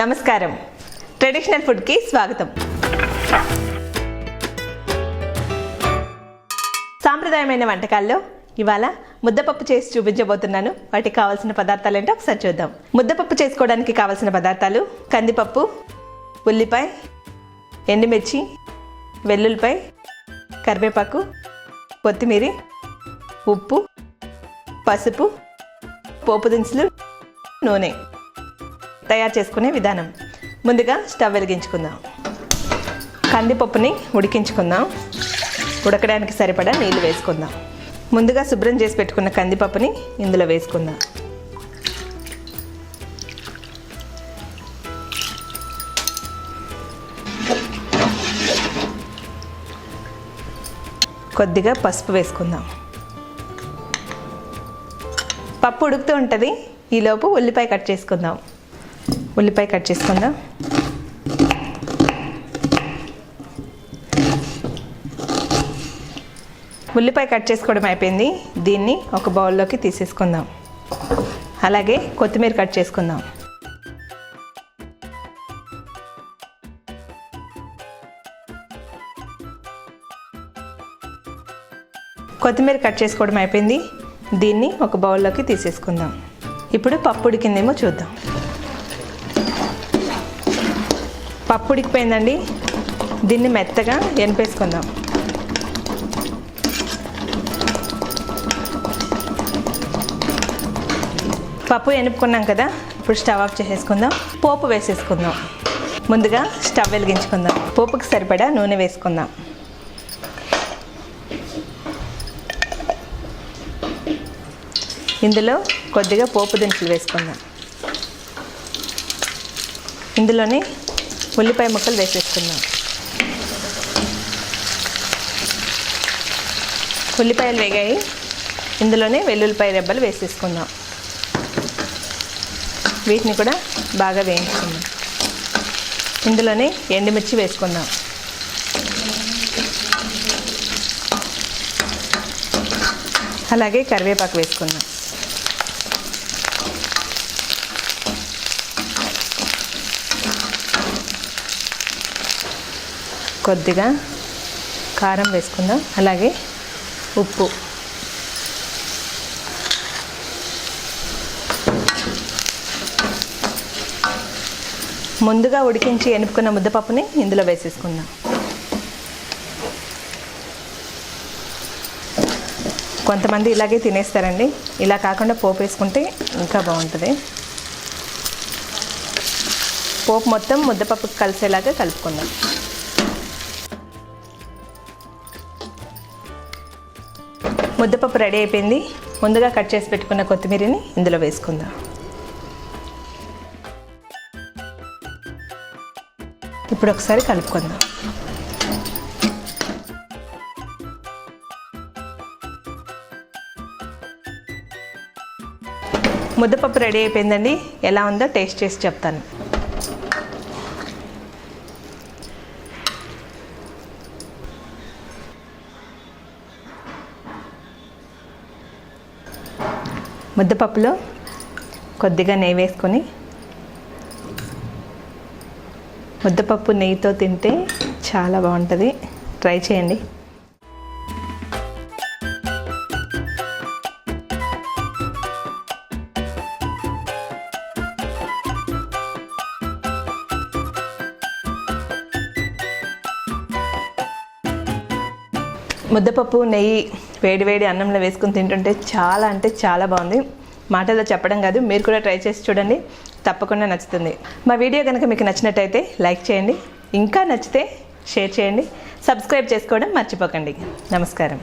నమస్కారం. Traditional food కి స్వాగతం. సాంప్రదాయమైన వంటకాల్లో ఇవాళ ముద్దపప్పు చేసి చూపించబోతున్నాను. వాటికి కావాల్సిన పదార్థాలు ఏంటో ఒకసారి చూద్దాం. ముద్దపప్పు చేసుకోవడానికి కావాల్సిన పదార్థాలు: కందిపప్పు, ఉల్లిపాయ, ఎండుమిర్చి, వెల్లుల్లిపాయ, కరివేపాకు, కొత్తిమీర, ఉప్పు, పసుపు, పోపు దినుసులు, నూనె. తయారు చేసుకునే విధానం: ముందుగా స్టవ్ వెలిగించుకుందాం. కందిపప్పుని ఉడికించుకుందాం. ఉడకడానికి సరిపడా నీళ్లు వేసుకుందాం. ముందుగా శుభ్రం చేసి పెట్టుకున్న కందిపప్పుని ఇందులో వేసుకుందాం. కొద్దిగా పసుపు వేసుకుందాం. పప్పు ఉడుకుతూ ఉంటుంది. ఈలోపు ఉల్లిపాయ కట్ చేసుకుందాం. ఉల్లిపాయ కట్ చేసుకుందాం. ఉల్లిపాయ కట్ చేసుకోవడం అయిపోయింది. దీన్ని ఒక బౌల్లోకి తీసేసుకుందాం. అలాగే కొత్తిమీర కట్ చేసుకుందాం. కొత్తిమీర కట్ చేసుకోవడం అయిపోయింది. దీన్ని ఒక బౌల్లోకి తీసేసుకుందాం. ఇప్పుడు పప్పు ఉడికిందేమో చూద్దాం. పప్పు ఉడికిపోయిందండి. దీన్ని మెత్తగా ఎనిపేసుకుందాం. పప్పు ఎనుపుకున్నాం కదా, ఇప్పుడు స్టవ్ ఆఫ్ చేసేసుకుందాం. పోపు వేసేసుకుందాం. ముందుగా స్టవ్ వెలిగించుకుందాం. పోపుకి సరిపడా నూనె వేసుకుందాం. ఇందులో కొద్దిగా పోపు దినుసులు వేసుకుందాం. ఇందులోనే ఉల్లిపాయ ముక్కలు వేసేసుకుందాం. ఉల్లిపాయలు వేగాయి. ఇందులోనే వెల్లుల్లిపాయ రెబ్బలు వేసేసుకుందాం. వీటిని కూడా బాగా వేయించుకుందాం. ఇందులోనే ఎండుమిర్చి వేసుకుందాం. అలాగే కరివేపాకు వేసుకుందాం. కొద్దిగా కారం వేసుకుందాం. అలాగే ఉప్పు. ముందుగా ఉడికించి ఎనుపుకున్న ముద్దపప్పుని ఇందులో వేసేసుకుందాం. కొంతమంది ఇలాగే తినేస్తారండి. ఇలా కాకుండా పోపు వేసుకుంటే ఇంకా బాగుంటుంది. పోపు మొత్తం ముద్దపప్పుకి కలిసేలాగా కలుపుకుందాం. ముద్దపప్పు రెడీ అయిపోయింది. ముందుగా కట్ చేసి పెట్టుకున్న కొత్తిమీరని ఇందులో వేసుకుందాం. ఇప్పుడు ఒకసారి కలుపుకుందాం. ముద్దపప్పు రెడీ అయిపోయిందండి. ఎలా ఉందో టేస్ట్ చేసి చెప్తాను. ముద్దపప్పులో కొద్దిగా నెయ్యి వేసుకొని, ముద్దపప్పు నెయ్యితో తింటే చాలా బాగుంటుంది. ట్రై చేయండి. ముద్దపప్పు నెయ్యి వేడి అన్నంలో వేసుకుని తింటుంటే చాలా అంటే చాలా బాగుంది. మాటల్లో చెప్పడం కాదు, మీరు కూడా ట్రై చేసి చూడండి. తప్పకుండా నచ్చుతుంది. మా వీడియో కనుక మీకు నచ్చినట్టయితే లైక్ చేయండి. ఇంకా నచ్చితే షేర్ చేయండి. సబ్స్క్రైబ్ చేసుకోవడం మర్చిపోకండి. నమస్కారం.